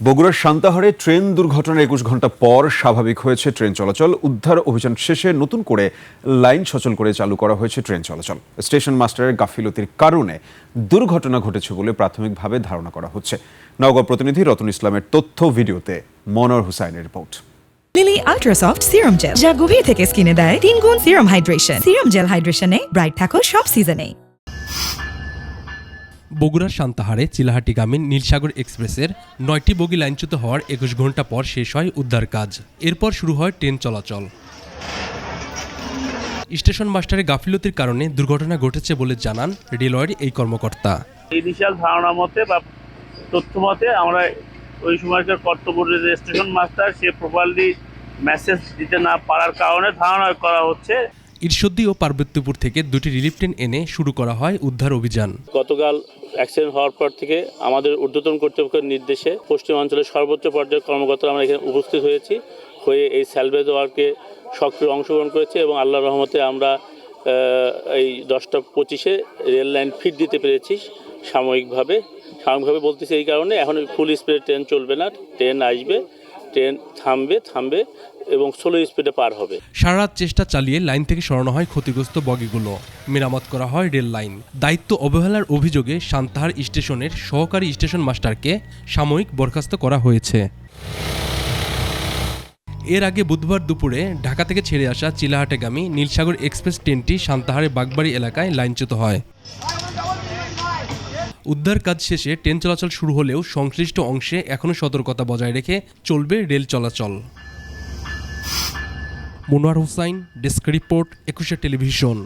বগুড়ার সান্তাহারে ট্রেন দুর্ঘটনার ২১ ঘন্টা পর স্বাভাবিক হয়েছে ট্রেন চলাচল। উদ্ধার অভিযান শেষে নতুন করে লাইন সচল করে চালু করা হয়েছে ট্রেন চলাচল। স্টেশন মাস্টারের গাফিলতির কারণে দুর্ঘটনা ঘটেছে বলে প্রাথমিকভাবে ধারণা করা হচ্ছে। নওগাঁ প্রতিনিধি রতন ইসলামের তথ্য ভিডিওতে মনোয়ার হুসাইনের report. Lily ultrasoft serum gel, যা গভীর থেকে স্কিনে দেয় ৩ গুণ সিরাম হাইড্রেশন। সিরাম জেল হাইড্রেশনে ব্রাইট থাকো সব সিজনে। বগুড়ার সান্তাহারে চিলাহাটিগামী নীলসাগর এক্সপ্রেসের ৯টি বগি লাইনচ্যুত হওয়ার ২১ ঘন্টা পর শেষ হয় উদ্ধার কাজ। এরপর শুরু হয় ট্রেন চলাচল। স্টেশন মাস্টারের গাফিলতির কারণে দুর্ঘটনা ঘটেছে বলে জানান রেলওয়ের এই কর্মকর্তা। ইনিশিয়াল ধারণা মতে বা তথ্য মতে আমরা ওই সময়কার কর্তব্যের যে স্টেশন মাস্টার সে প্রপারলি মেসেজ দিতে না পারার কারণে ধারণা করা হচ্ছে। ঈশ্বরদী ও পার্বতীপুর থেকে দুটি রিলিফ ট্রেন এনে শুরু করা হয় উদ্ধার অভিযান। গতকাল অ্যাক্সিডেন্ট হওয়ার পর থেকে আমাদের ঊর্ধ্বতন কর্তৃপক্ষের নির্দেশে পশ্চিমাঞ্চলের সর্বোচ্চ পর্যায়ের কর্মকর্তারা আমরা এখানে উপস্থিত হয়ে এই স্যালভেজ ওয়ার্কে সক্রিয় অংশগ্রহণ করেছে এবং আল্লাহর রহমতে আমরা এই 10টা 25-এ রেল লাইন ফিট দিতে পেরেছি সাময়িকভাবে বলতেছি এই কারণে এখন ফুল স্পিডে ট্রেন চলবে না, ট্রেন আসবে, ট্রেন থামবে এবং স্লো স্পিডে পার হবে। সারা রাত চেষ্টা চালিয়ে লাইন থেকে সরানো হয় ক্ষতিগ্রস্ত বগিগুলো, মেরামত করা হয় রেল লাইন। দায়িত্ব অবহেলার অভিযোগে সান্তাহার স্টেশনের সহকারী স্টেশন মাস্টারকে সাময়িক বরখাস্ত করা হয়েছে। এর আগে বুধবার দুপুরে ঢাকা থেকে ছেড়ে আসা চিলাহাটিগামী নীলসাগর এক্সপ্রেস ট্রেনটি সান্তাহারের বাগবাড়ি এলাকায় লাইনচ্যুত হয়। উদ্ধার কাজ শেষে ট্রেন চলাচল শুরু হলেও সংশ্লিষ্ট অংশে এখনও সতর্কতা বজায় রেখে চলবে রেল চলাচল। Monowar Hussain, desk report, ২১ television.